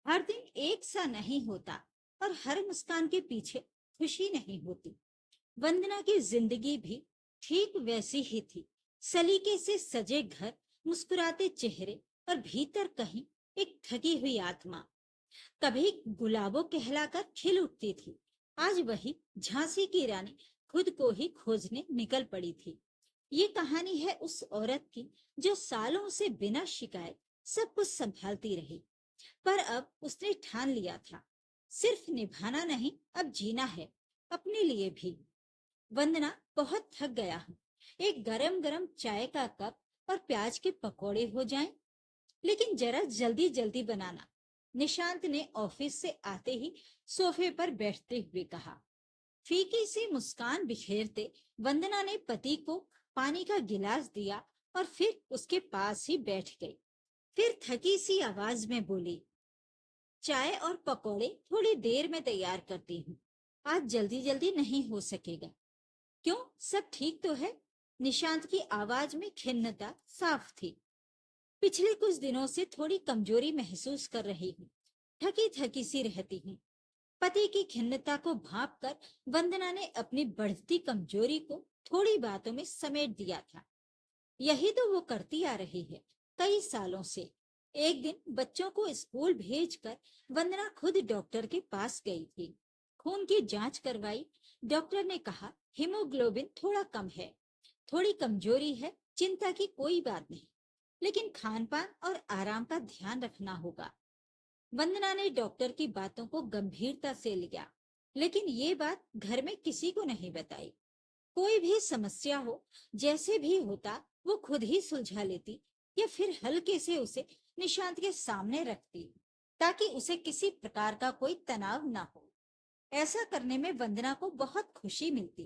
हर दिन एक सा नहीं होता और हर मुस्कान के पीछे खुशी नहीं होती। वंदना की जिंदगी भी ठीक वैसी ही थी। सलीके से सजे घर, मुस्कुराते चेहरे और भीतर कहीं एक थकी हुई आत्मा। कभी गुलाबों कहलाकर खिल उठती थी, आज वही झांसी की रानी खुद को ही खोजने निकल पड़ी थी। ये कहानी है उस औरत की जो सालों से बिना शिकायत सब कुछ संभालती रही, पर अब उसने ठान लिया था, सिर्फ निभाना नहीं, अब जीना है, अपने लिए भी। वंदना, बहुत थक गया हूँ, एक गरम गरम चाय का कप और प्याज के पकौड़े हो जाएं, लेकिन जरा जल्दी जल्दी बनाना, निशांत ने ऑफिस से आते ही सोफे पर बैठते हुए कहा। फीकी सी मुस्कान बिखेरते वंदना ने पति को पानी का गिलास दिया और फिर उसके पास ही बैठ गई। फिर थकी सी आवाज में बोली, चाय और पकौड़े थोड़ी देर में तैयार करती हूँ, आज जल्दी जल्दी नहीं हो सकेगा। क्यों, सब ठीक तो है? निशांत की आवाज में खिन्नता साफ थी। पिछले कुछ दिनों से थोड़ी कमजोरी महसूस कर रही हूँ, थकी थकी सी रहती हूँ। पति की खिन्नता को भांप कर वंदना ने अपनी बढ़ती कमजोरी को थोड़ी बातों में समेट दिया था। यही तो वो करती आ रही है कई सालों से। एक दिन बच्चों को स्कूल भेजकर वंदना खुद डॉक्टर के पास गई थी। खून की जांच करवाई। डॉक्टर ने कहा हीमोग्लोबिन थोड़ा कम है, थोड़ी कमजोरी है, चिंता की कोई बात नहीं, लेकिन खान पान और आराम का ध्यान रखना होगा। वंदना ने डॉक्टर की बातों को गंभीरता से लिया, लेकिन ये बात घर में किसी को नहीं बताई। कोई भी समस्या हो, जैसे भी होता, वो खुद ही सुलझा लेती या फिर हल्के से उसे निशांत के सामने रखती, ताकि उसे किसी प्रकार का कोई तनाव ना हो। ऐसा करने में वंदना को बहुत खुशी मिलती।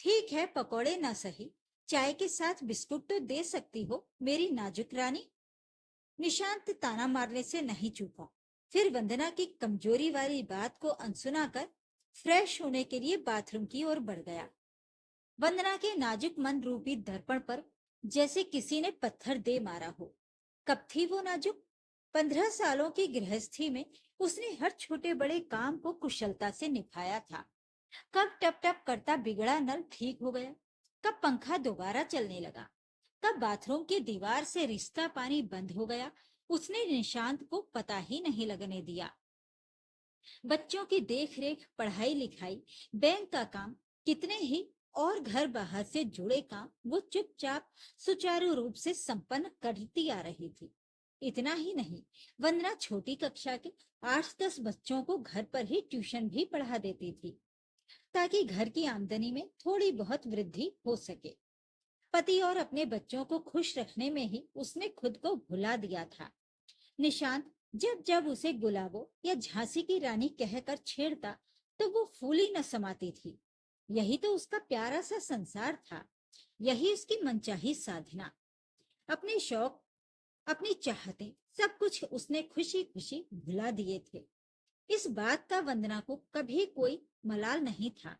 ठीक है, पकौड़े ना सही, चाय के साथ बिस्कुट तो दे सकती हो मेरी नाजुक रानी। निशांत ताना मारने से नहीं चूका। फिर वंदना की कमजोरी वाली बात को अनसुना कर फ्रेश होने के लिए बाथरूम की ओर बढ़ गया। वंदना के नाजुक मन रूपी दर्पण पर जैसे किसी ने पत्थर दे मारा हो। कब थी वो नाजुक? 15 सालों की गृहस्थी में उसने हर छोटे बड़े काम को कुशलता से निभाया था। कब टप टप करता बिगड़ा नल ठीक हो गया, कब पंखा दोबारा चलने लगा, कब बाथरूम की दीवार से रिश्ता पानी बंद हो गया, उसने निशांत को पता ही नहीं लगने दिया। बच्चों की देख रेख, पढ़ाई लिखाई, बैंक का काम, कितने ही और घर बाहर से जुड़े काम वो चुपचाप सुचारू रूप से संपन्न करती आ रही थी। इतना ही नहीं, वंदना छोटी कक्षा के 8-10 बच्चों को घर पर ही ट्यूशन भी पढ़ा देती थी, ताकि घर की आमदनी में थोड़ी बहुत वृद्धि हो सके। पति और अपने बच्चों को खुश रखने में ही उसने खुद को भुला दिया था। निशांत जब जब उसे गुलाबो या झांसी की रानी कहकर छेड़ता, तो वो फूली न समाती थी। यही तो उसका प्यारा सा संसार था, यही उसकी मनचाही साधना। अपने शौक, अपनी चाहते, सब कुछ उसने खुशी खुशी भुला दिए थे। इस बात का वंदना को कभी कोई मलाल नहीं था,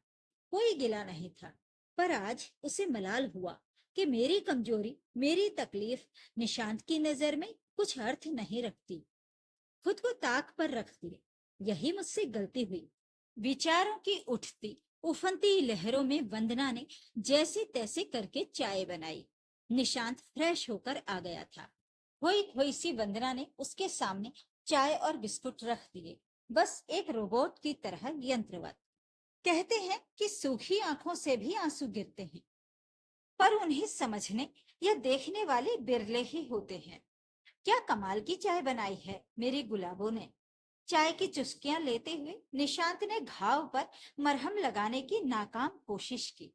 कोई गिला नहीं था, पर आज उसे मलाल हुआ कि मेरी कमजोरी, मेरी तकलीफ निशांत की नजर में कुछ अर्थ नहीं रखती। खुद को ताक पर रखती, यही मुझसे गलती हुई। विचारों की उठती उफनती लहरों में वंदना ने जैसे तैसे करके चाय बनाई। निशांत फ्रेश होकर आ गया था। खोई खोई सी वंदना ने उसके सामने चाय और बिस्कुट रख दिए, बस एक रोबोट की तरह यंत्रवत। कहते हैं कि सूखी आंखों से भी आंसू गिरते हैं, पर उन्हें समझने या देखने वाले बिरले ही होते हैं। क्या कमाल की चाय बनाई है मेरी गुलाबों ने। चाय की चुस्कियां लेते हुए निशांत ने घाव पर मरहम लगाने की नाकाम कोशिश की।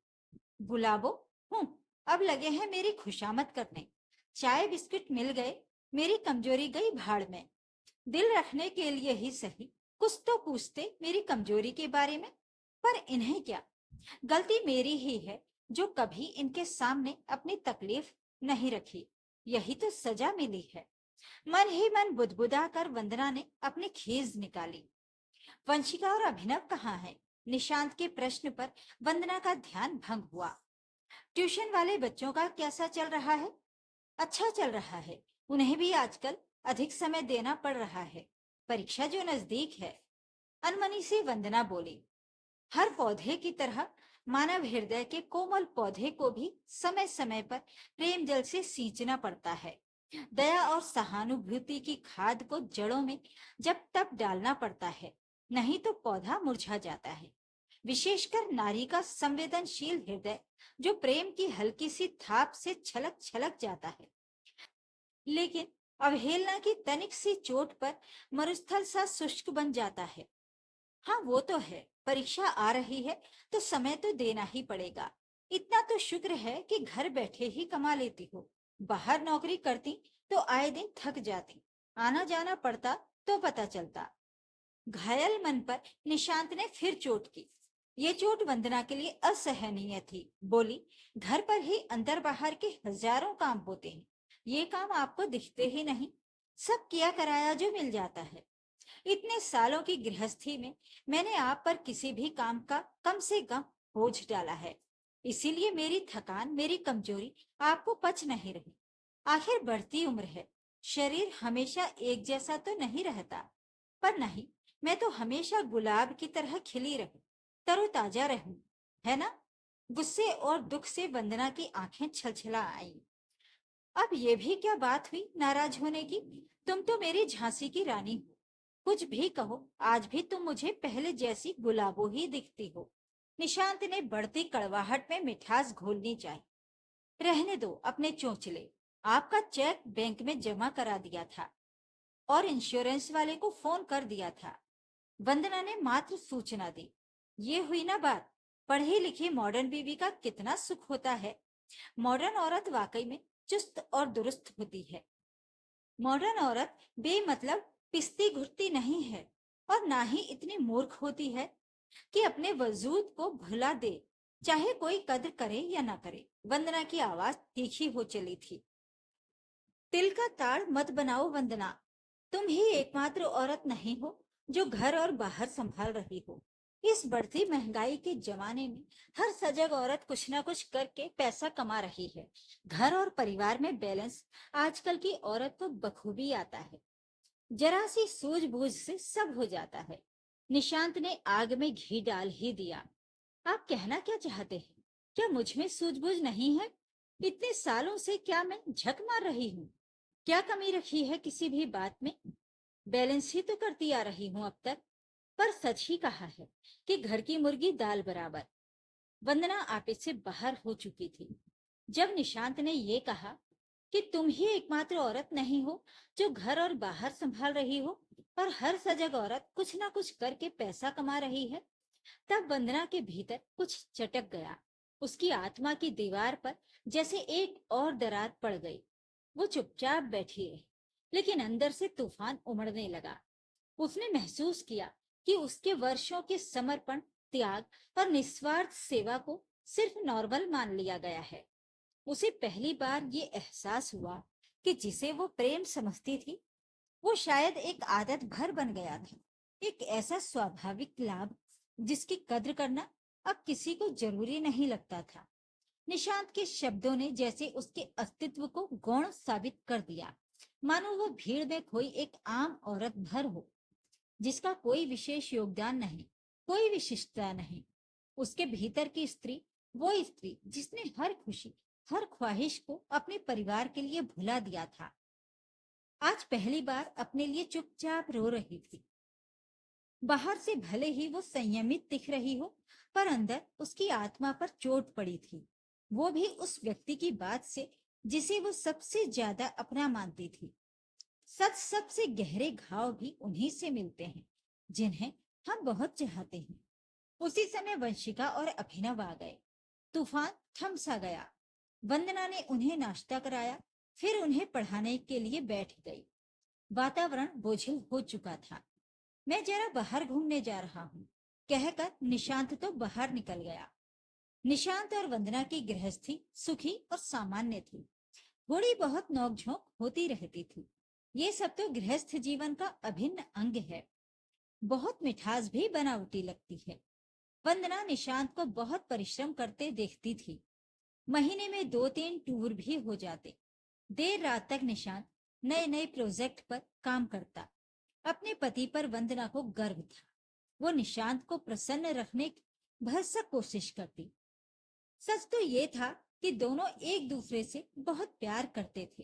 गुलाबो, हूं, अब लगे हैं मेरी खुशामद करने। चाय बिस्किट मिल गए, मेरी कमजोरी गई भाड़ में। दिल रखने के लिए ही सही, कुछ तो पूछते मेरी कमजोरी के बारे में। पर इन्हें क्या, गलती मेरी ही है जो कभी इनके सामने अपनी तकलीफ नहीं रखी। यही तो सजा मिली है। मन ही मन बुदबुदा कर वंदना ने अपनी खीज निकाली। वंशिका और अभिनव कहाँ है? निशांत के प्रश्न पर वंदना का ध्यान भंग हुआ। ट्यूशन वाले बच्चों का कैसा चल रहा है? अच्छा चल रहा है, उन्हें भी आजकल अधिक समय देना पड़ रहा है। परीक्षा जो नजदीक है। अनमनी से वंदना बोली। हर पौधे की तरह मानव हृदय के कोमल पौधे को भी समय समय पर प्रेम जल से सींचना पड़ता है। दया और सहानुभूति की खाद को जड़ों में जब तब डालना पड़ता है, नहीं तो पौधा मुरझा जाता है। विशेषकर नारी का संवेदनशील हृदय जो प्रेम की हल्की सी थाप से छलक छलक जाता है, लेकिन अवहेलना की तनिक सी चोट पर मरुस्थल सा शुष्क बन जाता है। हाँ, वो तो है, परीक्षा आ रही है तो समय तो देना ही पड़ेगा। इतना तो शुक्र है कि घर बैठे ही कमा लेती हो। बाहर नौकरी करती तो आए दिन थक जाती, आना जाना पड़ता तो पता चलता। घायल मन पर निशांत ने फिर चोट की। ये चोट वंदना के लिए असहनीय थी। बोली, घर पर ही अंदर बाहर के हजारों काम होते हैं, ये काम आपको दिखते ही नहीं। सब किया कराया जो मिल जाता है। इतने सालों की गृहस्थी में मैंने आप पर किसी भी काम का कम से कम बोझ डाला है, इसीलिए मेरी थकान, मेरी कमजोरी आपको पच नहीं रही। आखिर बढ़ती उम्र है, शरीर हमेशा एक जैसा तो नहीं रहता। पर नहीं, मैं तो हमेशा गुलाब की तरह खिली रहूं, तरोताजा रहूं, है ना? गुस्से और दुख से वंदना की आंखें छलछला आईं। अब ये भी क्या बात हुई नाराज होने की? तुम तो मेरी झांसी की रानी हो, कुछ भी कहो, आज भी तुम मुझे पहले जैसी गुलाबो ही दिखती हो। निशांत ने बढ़ती कड़वाहट में मिठास घोलनी चाहिए। रहने दो अपने चोंचले, आपका चेक बैंक में जमा करा दिया था और इंश्योरेंस वाले को फोन कर दिया था। वंदना ने मात्र सूचना दी। ये हुई ना बात। पढ़ी लिखी मॉडर्न बीवी का कितना सुख होता है। मॉडर्न औरत वाकई में चुस्त और दुरुस्त होती है। मॉडर्न औरत बेमतलब पिसती घुटती नहीं है और ना ही इतनी मूर्ख होती है कि अपने वजूद को भुला दे, चाहे कोई कद्र करे या ना करे। वंदना की आवाज तीखी हो चली थी। तिल का ताड़ मत बनाओ वंदना, तुम ही एकमात्र औरत नहीं हो जो घर और बाहर संभाल रही हो। इस बढ़ती महंगाई के जमाने में हर सजग औरत कुछ ना कुछ करके पैसा कमा रही है। घर और परिवार में बैलेंस आजकल की औरत को बखूबी आता है। जरा सी सूझबूझ से सब हो जाता है। निशांत ने आग में घी डाल ही दिया। आप कहना क्या चाहते हैं? क्या मुझ में सूझबूझ नहीं है? इतने सालों से क्या मैं झक मार रही हूँ? क्या कमी रखी है किसी भी बात में? बैलेंस ही तो करती आ रही हूँ अब तक। पर सच ही कहा है कि घर की मुर्गी दाल बराबर। वंदना आपे से बाहर हो चुकी थी जब निशांत ने ये कहा कि तुम ही एकमात्र औरत नहीं हो जो घर और बाहर संभाल रही हो और हर सजग औरत कुछ ना कुछ करके पैसा कमा रही है। तब वंदना के भीतर कुछ चटक गया। उसकी आत्मा की दीवार पर जैसे एक और दरार पड़ गई। वो चुपचाप बैठी रही, लेकिन अंदर से तूफान उमड़ने लगा। उसने महसूस किया कि उसके वर्षों के समर्पण, त्याग और निस्वार्थ सेवा को सिर्फ नॉर्मल मान लिया गया है। उसे पहली बार ये एहसास हुआ कि जिसे वो प्रेम समझती थी, वो शायद एक आदत भर बन गया था। एक ऐसा स्वाभाविक लाभ जिसकी कद्र करना अब किसी को जरूरी नहीं लगता था। निशांत के शब्दों ने जैसे उसके अस्तित्व को गौण साबित कर दिया, मानो वो भीड़ में कोई एक आम औरत भर हो जिसका कोई विशेष योगदान नहीं, कोई विशिष्टता नहीं। उसके भीतर की स्त्री, वो स्त्री जिसने हर खुशी, हर ख्वाहिश को अपने परिवार के लिए भुला दिया था, आज पहली बार अपने लिए चुपचाप रो रही थी। बाहर से भले ही वो संयमित दिख रही हो, पर अंदर उसकी आत्मा पर चोट पड़ी थी। वो भी उस व्यक्ति की बात से जिसे वो सबसे ज्यादा अपना मानती थी। सच सबसे गहरे घाव भी उन्हीं से मिलते हैं जिन्हें हम बहुत चाहते हैं। उसी समय वंशिका और अभिनव आ गए। तूफान थम सा गया। वंदना ने उन्हें नाश्ता कराया, फिर उन्हें पढ़ाने के लिए बैठ गई। वातावरण बोझिल हो चुका था। मैं जरा बाहर घूमने जा रहा हूँ, कहकर निशांत तो बाहर निकल गया। निशांत और वंदना की गृहस्थी सुखी और सामान्य थी। थोड़ी बहुत नोकझोंक होती रहती थी। ये सब तो गृहस्थ जीवन का अभिन्न अंग है। बहुत मिठास भी बनावटी लगती है। वंदना निशांत को बहुत परिश्रम करते देखती थी। महीने में 2-3 टूर भी हो जाते। देर रात तक निशांत नए नए प्रोजेक्ट पर काम करता। अपने पति पर वंदना को गर्व था। वो निशांत को प्रसन्न रखने की भरसक कोशिश करती। सच तो ये था कि दोनों एक दूसरे से बहुत प्यार करते थे,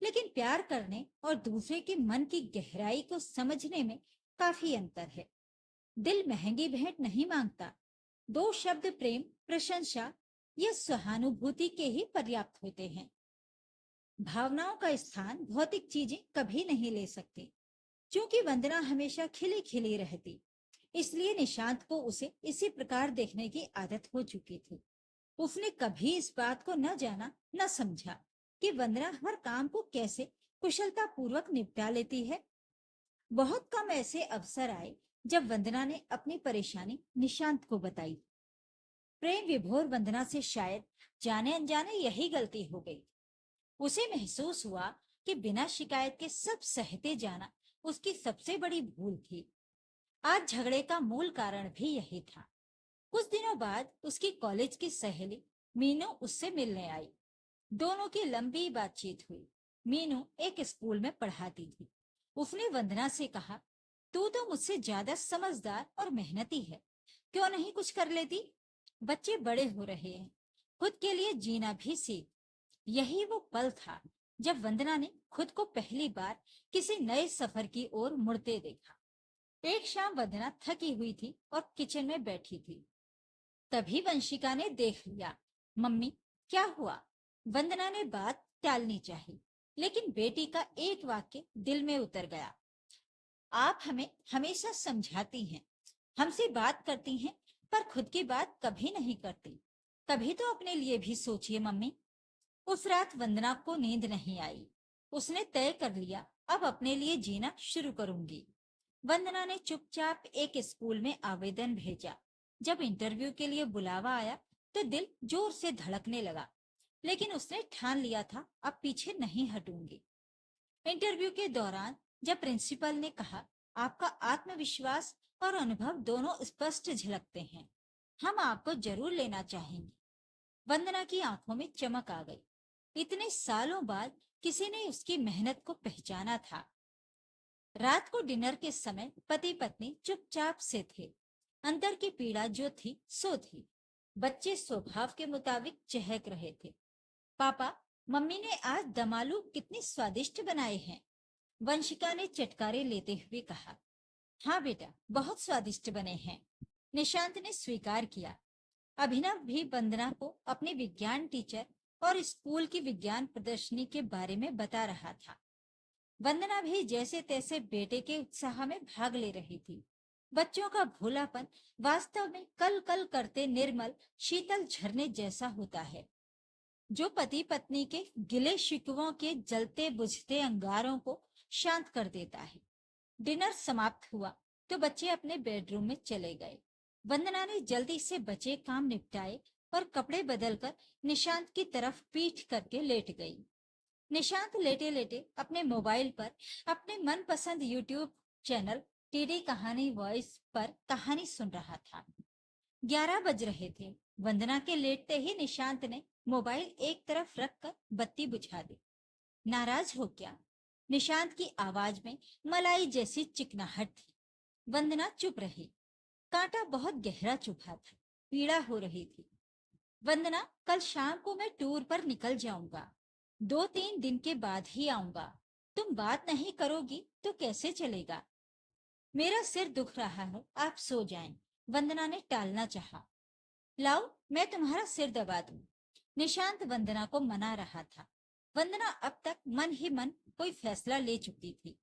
लेकिन प्यार करने और दूसरे के मन की गहराई को समझने में काफी अंतर है। दिल महंगी भेंट नहीं मांगता। दो शब्द प्रेम, प्रशंसा या सहानुभूति के ही पर्याप्त होते हैं। भावनाओं का स्थान भौतिक चीजें कभी नहीं ले सकती। क्योंकि वंदना हमेशा खिली खिली रहती, इसलिए निशांत को उसे इसी प्रकार देखने की आदत हो चुकी थी। उसने कभी इस बात को न जाना न समझा कि वंदना हर काम को कैसे कुशलता पूर्वक निपटा लेती है। बहुत कम ऐसे अवसर आए जब वंदना ने अपनी परेशानी निशांत को बताई। प्रेम विभोर वंदना से शायद जाने अनजाने यही गलती हो गई। उसे महसूस हुआ कि बिना शिकायत के सब सहते जाना उसकी सबसे बड़ी भूल थी। आज झगड़े का मूल कारण भी यही था। कुछ दिनों बाद उसकी कॉलेज की सहेली मीनू उससे मिलने आई। दोनों की लंबी बातचीत हुई। मीनू एक स्कूल में पढ़ाती थी। उसने वंदना से कहा, तू तो मुझसे ज्यादा समझदार और मेहनती है, क्यों नहीं कुछ कर लेती? बच्चे बड़े हो रहे हैं, खुद के लिए जीना भी सीख। यही वो पल था जब वंदना ने खुद को पहली बार किसी नए सफर की ओर मुड़ते देखा। एक शाम वंदना थकी हुई थी और किचन में बैठी थी। तभी वंशिका ने देख लिया। मम्मी, क्या हुआ? वंदना ने बात टालनी चाहिए, लेकिन बेटी का एक वाक्य दिल में उतर गया। आप हमें हमेशा समझाती हैं, हमसे बात करती हैं, पर खुद की बात कभी नहीं करती। कभी तो अपने लिए भी सोचिए मम्मी। उस रात वंदना को नींद नहीं आई। उसने तय कर लिया, अब अपने लिए जीना शुरू करूंगी। वंदना ने चुपचाप एक स्कूल में आवेदन भेजा। जब इंटरव्यू के लिए बुलावा आया तो दिल जोर से धड़कने लगा, लेकिन उसने ठान लिया था, अब पीछे नहीं हटूंगी। इंटरव्यू के दौरान जब प्रिंसिपल ने कहा, आपका आत्मविश्वास और अनुभव दोनों स्पष्ट झलकते हैं, हम आपको जरूर लेना चाहेंगे, वंदना की आंखों में चमक आ गई। इतने सालों बाद किसी ने उसकी मेहनत को पहचाना था। रात को डिनर के समय पति पत्नी चुपचाप से थे। अंदर की पीड़ा जो थी सो थी। बच्चे स्वभाव के मुताबिक चहक रहे थे। पापा, मम्मी ने आज दम आलू कितनी स्वादिष्ट बनाए हैं, वंशिका ने चटकारे लेते हुए कहा। हाँ बेटा, बहुत स्वादिष्ट बने हैं, निशांत ने स्वीकार किया। अभिनव भी वंदना को अपने विज्ञान टीचर और स्कूल की विज्ञान प्रदर्शनी के बारे में बता रहा था। वंदना भी जैसे तैसे बेटे के उत्साह में भाग ले रही थी। बच्चों का भोलापन वास्तव में कल कल करते निर्मल शीतल झरने जैसा होता है, जो पति पत्नी के गिले शिकवों के जलते बुझते अंगारों को शांत कर देता है। डिनर समाप्त हुआ तो बच्चे अपने बेडरूम में चले गए। वंदना ने जल्दी से बचे काम निपटाए और कपड़े बदलकर निशांत की तरफ पीठ करके लेट गई। निशांत लेटे लेटे अपने मोबाइल पर अपने मनपसंद यूट्यूब चैनल टीडी कहानी वॉइस पर कहानी सुन रहा था। 11 बज रहे थे। वंदना के लेटते ही निशांत ने मोबाइल एक तरफ रखकर बत्ती बुझा दी। नाराज हो क्या? निशांत की आवाज में मलाई जैसी चिकनाहट थी। वंदना चुप रही। कांटा बहुत गहरा चुभा था, पीड़ा हो रही थी। वंदना, कल शाम को मैं टूर पर निकल जाऊंगा, 2-3 दिन के बाद ही आऊंगा। तुम बात नहीं करोगी तो कैसे चलेगा? मेरा सिर दुख रहा है, आप सो जाएं, वंदना ने टालना चाहा। लाओ, मैं तुम्हारा सिर दबा दूं। निशांत वंदना को मना रहा था। वंदना अब तक मन ही मन कोई फैसला ले चुकी थी,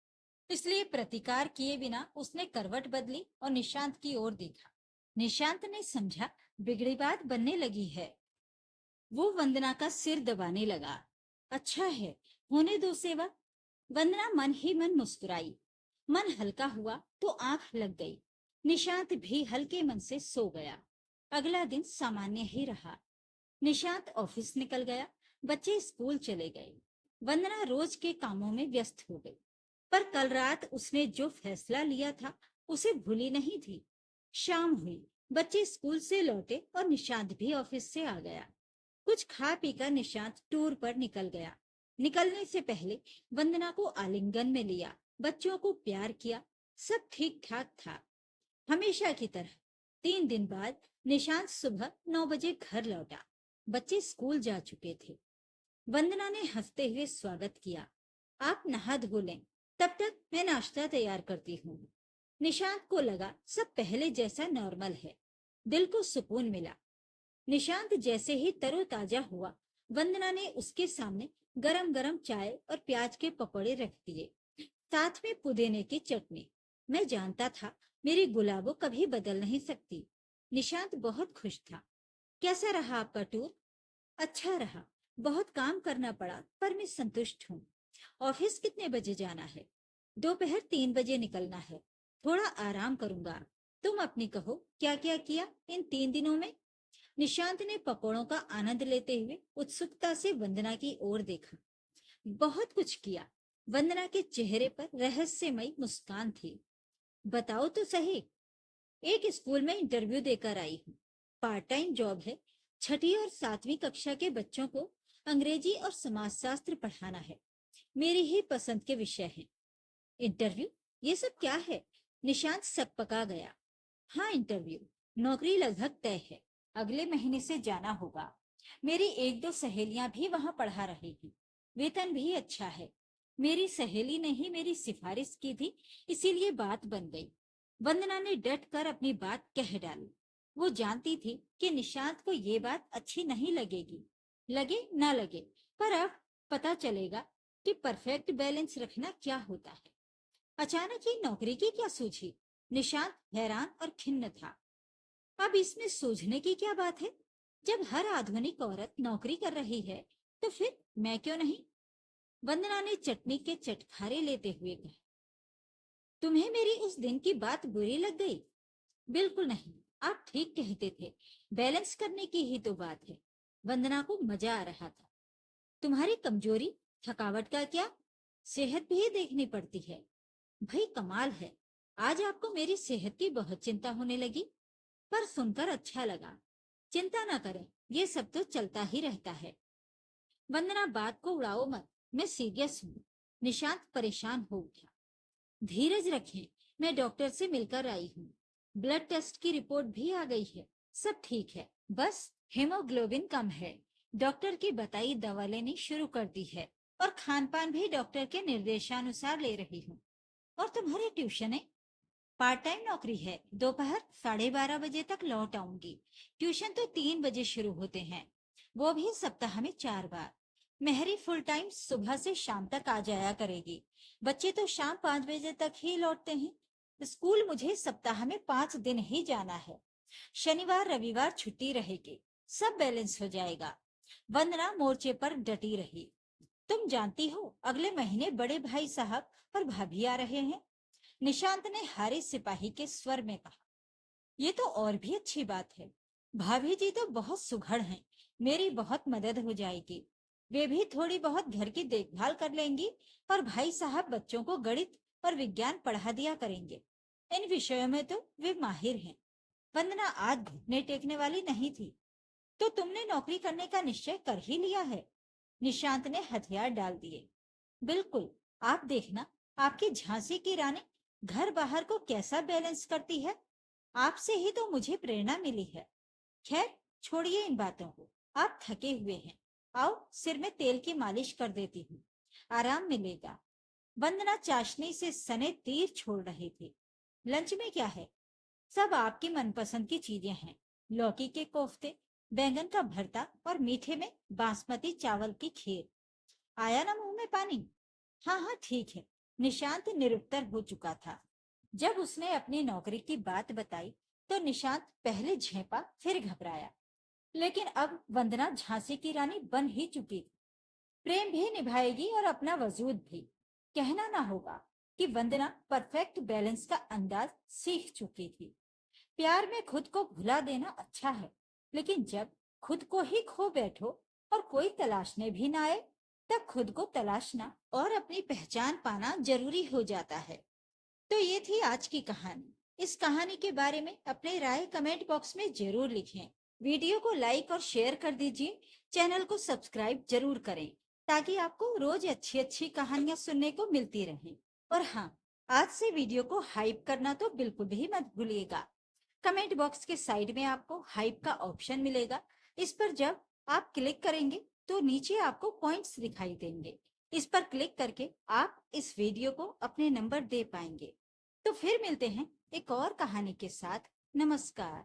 इसलिए प्रतिकार किए बिना उसने करवट बदली और निशांत की ओर देखा। निशांत ने समझा बिगड़ी बात बनने लगी है। वो वंदना का सिर दबाने लगा। अच्छा है, होने दो सेवा। वंदना मन ही मन मुस्कुराई। मन हल्का हुआ तो आंख लग गई। निशांत भी हल्के मन से सो गया। अगला दिन सामान्य ही रहा। निशांत ऑफिस निकल गया, बच्चे स्कूल चले गए। वंदना रोज के कामों में व्यस्त हो गई, पर कल रात उसने जो फैसला लिया था उसे भूली नहीं थी। शाम हुई, बच्चे स्कूल से लौटे और निशांत भी ऑफिस से आ गया। कुछ खा पीकर निशांत टूर पर निकल गया। निकलने से पहले वंदना को आलिंगन में लिया बच्चों को प्यार किया, सब ठीक ठाक था। हमेशा की तरह 3 दिन बाद निशांत सुबह 9 बजे घर लौटा। बच्चे स्कूल जा चुके थे। वंदना ने हंसते हुए स्वागत किया। आप नहा धो लें, तब तक मैं नाश्ता तैयार करती हूँ। निशांत को लगा सब पहले जैसा नॉर्मल है। दिल को सुकून मिला। निशांत जैसे ही तरोताजा हुआ, वंदना ने उसके सामने गरम गरम चाय और प्याज के पकौड़े रख दिए, साथ में पुदीने की चटनी। मैं जानता था मेरी गुलाबो कभी बदल नहीं सकती। निशांत बहुत खुश था। कैसा रहा आपका टूर? अच्छा रहा। बहुत काम करना पड़ा, पर मैं संतुष्ट हूँ। ऑफिस कितने बजे जाना है? दोपहर 3 बजे निकलना है। थोड़ा आराम करूंगा। तुम अपनी कहो, क्या क्या किया इन 3 दिनों में? निशांत ने पकौड़ों का आनंद लेते हुए उत्सुकता से वंदना की ओर देखा। बहुत कुछ किया। वंदना के चेहरे पर रहस्यमयी मुस्कान थी। बताओ तो सही। एक स्कूल में इंटरव्यू देकर आई हूँ। पार्ट टाइम जॉब है। 6वीं और 7वीं कक्षा के बच्चों को अंग्रेजी और समाजशास्त्र पढ़ाना है। मेरी ही पसंद के विषय हैं। इंटरव्यू? ये सब क्या है? निशांत सकपका गया। हाँ, इंटरव्यू। नौकरी लगभग तय है। अगले महीने से जाना होगा। मेरी 1-2 सहेलियां भी वहां पढ़ा रही हैं। वेतन भी अच्छा है। मेरी सहेली ने ही मेरी सिफारिश की थी, इसीलिए बात बन गई। वंदना ने डट कर अपनी बात कह डाली। वो जानती थी कि निशांत को ये बात अच्छी नहीं लगेगी। लगे ना लगे, पर अब पता चलेगा कि परफेक्ट बैलेंस रखना क्या होता है। अचानक ये नौकरी की क्या सूझी? निशांत हैरान और खिन्न था। अब इसमें सूझने की क्या बात है? जब हर आधुनिक औरत नौकरी कर रही है, तो फिर मैं क्यों नहीं? वंदना ने चटनी के चटखारे लेते हुए कहा। तुम्हें मेरी उस दिन की बात बुरी लग गई? बिल्कुल नहीं, आप ठीक कहते थे। बैलेंस करने की ही तो बात है। वंदना को मजा आ रहा था। तुम्हारी कमजोरी, थकावट का क्या? सेहत भी देखनी पड़ती है। भाई कमाल है, आज आपको मेरी सेहत की बहुत चिंता होने लगी। पर सुनकर अच्छा लगा। चिंता ना करें, ये सब तो चलता ही रहता है। वंदना बात को उड़ाओ मत, मैं सीरियस हूँ। निशांत परेशान हो उठा। धीरज रखें, मैं डॉक्टर से मिलकर आई हूँ। ब्लड टेस्ट की रिपोर्ट भी आ गई है। सब ठीक है, बस हेमोग्लोबिन कम है। डॉक्टर की बताई दवा लेनी शुरू कर दी है और खान पान भी डॉक्टर के निर्देशानुसार ले रही हूँ। और तुम्हारी ट्यूशन है? पार्ट टाइम नौकरी है। दोपहर 12:30 बजे तक लौट आऊंगी। ट्यूशन तो 3 बजे शुरू होते हैं, वो भी सप्ताह में 4 बार। मेहरी फुल टाइम सुबह से शाम तक आ जाया करेगी। बच्चे तो शाम 5 बजे तक ही लौटते हैं। स्कूल मुझे सप्ताह में 5 दिन ही जाना है। शनिवार रविवार छुट्टी रहेगी। सब बैलेंस हो जाएगा। वंदना मोर्चे पर डटी रही। तुम जानती हो, अगले महीने बड़े भाई साहब और भाभी आ रहे हैं। निशांत ने हारे सिपाही के स्वर में कहा। ये तो और भी अच्छी बात है। भाभी जी तो बहुत सुघड़ हैं। मेरी बहुत मदद हो जाएगी। वे भी थोड़ी बहुत घर की देखभाल कर लेंगी और भाई साहब बच्चों को गणित और विज्ञान पढ़ा दिया करेंगे। इन विषयों में तो वे माहिर हैं। वंदना आज घुटने टेकने वाली नहीं थी। तो तुमने नौकरी करने का निश्चय कर ही लिया है? निशांत ने हथियार डाल दिए। बिल्कुल। आप देखना, आपकी झांसी की रानी घर बाहर को कैसा बैलेंस करती है। आपसे ही तो मुझे प्रेरणा मिली है। खैर, छोड़िए इन बातों को। आप थके हुए हैं। आओ, सिर में तेल की मालिश कर देती हूँ। आराम मिलेगा। वंदना चाशनी से सने तीर छोड़ रही थी। लंच में क्या है? सब आपकी मनपसंद की चीजें हैं। लौकी के कोफ्ते, बैंगन का भरता और मीठे में बासमती चावल की खीर। आया ना मुंह में पानी? हाँ हाँ ठीक है। निशांत निरुत्तर हो चुका था। जब उसने अपनी नौकरी की बात बताई, तो निशांत पहले झेंपा, फिर घबराया। लेकिन अब वंदना झांसी की रानी बन ही चुकी थी। प्रेम भी निभाएगी और अपना वजूद भी। कहना ना होगा कि वंदना परफेक्ट बैलेंस का अंदाज सीख चुकी थी। प्यार में खुद को भुला देना अच्छा है, लेकिन जब खुद को ही खो बैठो और कोई तलाशने भी ना आए, तब खुद को तलाशना और अपनी पहचान पाना जरूरी हो जाता है। तो ये थी आज की कहानी। इस कहानी के बारे में अपने राय कमेंट बॉक्स में जरूर लिखें। वीडियो को लाइक और शेयर कर दीजिए। चैनल को सब्सक्राइब जरूर करें, ताकि आपको रोज अच्छी अच्छी कहानियां सुनने को मिलती रहें। और हाँ, आज से वीडियो को हाइप करना तो बिल्कुल भी मत भूलिएगा। कमेंट बॉक्स के साइड में आपको हाइप का ऑप्शन मिलेगा। इस पर जब आप क्लिक करेंगे तो नीचे आपको पॉइंट्स दिखाई देंगे। इस पर क्लिक करके आप इस वीडियो को अपने नंबर दे पाएंगे। तो फिर मिलते हैं एक और कहानी के साथ। नमस्कार।